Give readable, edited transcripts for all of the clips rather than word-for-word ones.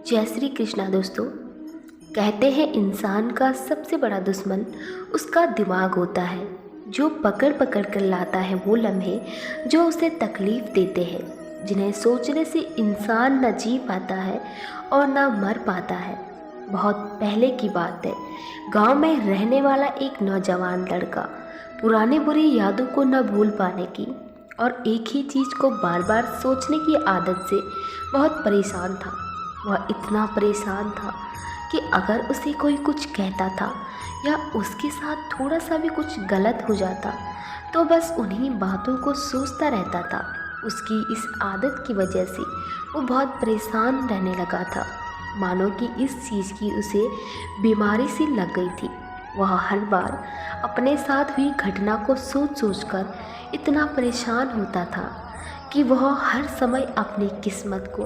जय श्री कृष्णा दोस्तों। कहते हैं इंसान का सबसे बड़ा दुश्मन उसका दिमाग होता है, जो पकड़ पकड़ कर लाता है वो लम्हे जो उसे तकलीफ़ देते हैं, जिन्हें सोचने से इंसान न जी पाता है और न मर पाता है। बहुत पहले की बात है, गांव में रहने वाला एक नौजवान लड़का पुरानी बुरी यादों को न भूल पाने की और एक ही चीज़ को बार बार सोचने की आदत से बहुत परेशान था। वह इतना परेशान था कि अगर उसे कोई कुछ कहता था या उसके साथ थोड़ा सा भी कुछ गलत हो जाता तो बस उन्हीं बातों को सोचता रहता था। उसकी इस आदत की वजह से वो बहुत परेशान रहने लगा था, मानो कि इस चीज़ की उसे बीमारी सी लग गई थी। वह हर बार अपने साथ हुई घटना को सोच सोच कर इतना परेशान होता था कि वह हर समय अपनी किस्मत को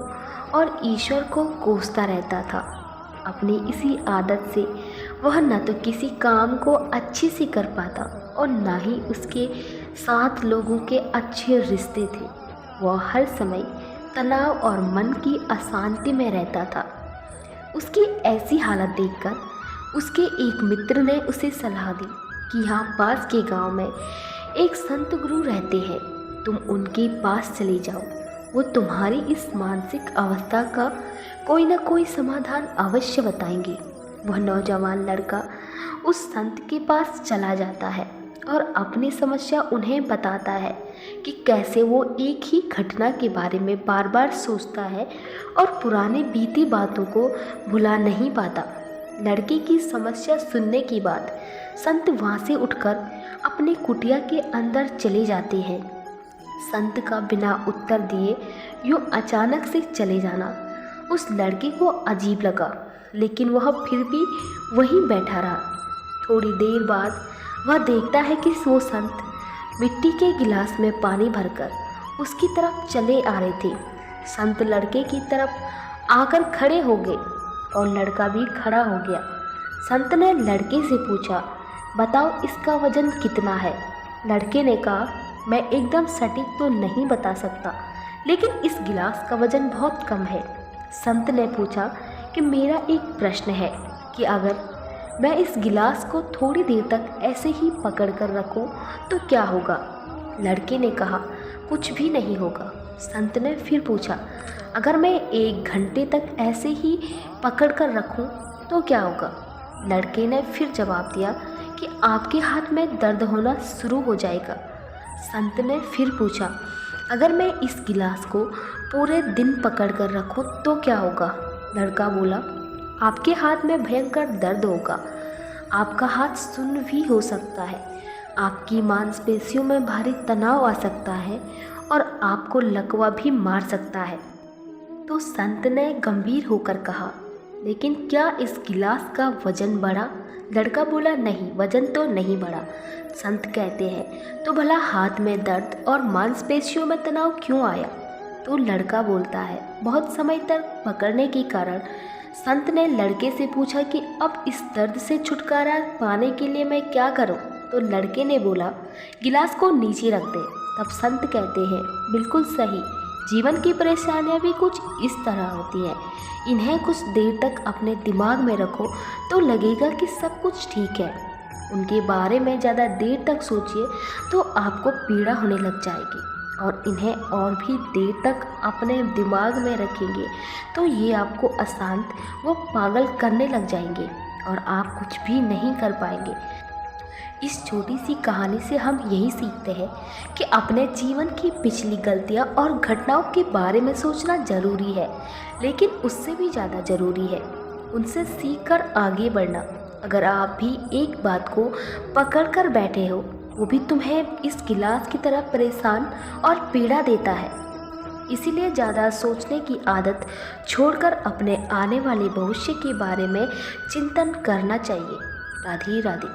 और ईश्वर को कोसता रहता था। अपनी इसी आदत से वह न तो किसी काम को अच्छे से कर पाता और न ही उसके साथ लोगों के अच्छे रिश्ते थे। वह हर समय तनाव और मन की अशांति में रहता था। उसकी ऐसी हालत देखकर उसके एक मित्र ने उसे सलाह दी कि यहाँ पास के गांव में एक संत गुरु रहते हैं, तुम उनके पास चले जाओ, वो तुम्हारी इस मानसिक अवस्था का कोई ना कोई समाधान अवश्य बताएंगे। वह नौजवान लड़का उस संत के पास चला जाता है और अपनी समस्या उन्हें बताता है कि कैसे वो एक ही घटना के बारे में बार बार सोचता है और पुरानी बीती बातों को भुला नहीं पाता। लड़के की समस्या सुनने के बाद संत वहाँ से उठकर अपनी कुटिया के अंदर चले जाते हैं। संत का बिना उत्तर दिए यूँ अचानक से चले जाना उस लड़के को अजीब लगा, लेकिन वह फिर भी वहीं बैठा रहा। थोड़ी देर बाद वह देखता है कि वो संत मिट्टी के गिलास में पानी भरकर उसकी तरफ चले आ रहे थे। संत लड़के की तरफ आकर खड़े हो गए और लड़का भी खड़ा हो गया। संत ने लड़के से पूछा, बताओ इसका वजन कितना है? लड़के ने कहा, मैं एकदम सटीक तो नहीं बता सकता, लेकिन इस गिलास का वजन बहुत कम है। संत ने पूछा कि मेरा एक प्रश्न है कि अगर मैं इस गिलास को थोड़ी देर तक ऐसे ही पकड़ कर रखूं तो क्या होगा? लड़के ने कहा, कुछ भी नहीं होगा। संत ने फिर पूछा, अगर मैं 1 घंटे तक ऐसे ही पकड़ कर रखूं तो क्या होगा? लड़के ने फिर जवाब दिया कि आपके हाथ में दर्द होना शुरू हो जाएगा। संत ने फिर पूछा, अगर मैं इस गिलास को पूरे दिन पकड़ कर रखूं तो क्या होगा? लड़का बोला, आपके हाथ में भयंकर दर्द होगा, आपका हाथ शून्य भी हो सकता है, आपकी मांसपेशियों में भारी तनाव आ सकता है और आपको लकवा भी मार सकता है। तो संत ने गंभीर होकर कहा, लेकिन क्या इस गिलास का वजन बढ़ा? लड़का बोला, नहीं, वजन तो नहीं बढ़ा। संत कहते हैं, तो भला हाथ में दर्द और मांसपेशियों में तनाव क्यों आया? तो लड़का बोलता है, बहुत समय तक पकड़ने के कारण। संत ने लड़के से पूछा कि अब इस दर्द से छुटकारा पाने के लिए मैं क्या करूं? तो लड़के ने बोला, गिलास को नीचे रख दे। तब संत कहते हैं, बिल्कुल सही, जीवन की परेशानियां भी कुछ इस तरह होती हैं। इन्हें कुछ देर तक अपने दिमाग में रखो तो लगेगा कि सब कुछ ठीक है। उनके बारे में ज़्यादा देर तक सोचिए तो आपको पीड़ा होने लग जाएगी, और इन्हें और भी देर तक अपने दिमाग में रखेंगे तो ये आपको अशांत व पागल करने लग जाएंगे और आप कुछ भी नहीं कर पाएंगे। इस छोटी सी कहानी से हम यही सीखते हैं कि अपने जीवन की पिछली गलतियां और घटनाओं के बारे में सोचना ज़रूरी है, लेकिन उससे भी ज़्यादा ज़रूरी है उनसे सीखकर आगे बढ़ना। अगर आप भी एक बात को पकड़ कर बैठे हो, वो भी तुम्हें इस गिलास की तरह परेशान और पीड़ा देता है। इसीलिए ज़्यादा सोचने की आदत छोड़कर अपने आने वाले भविष्य के बारे में चिंतन करना चाहिए। राधे राधे।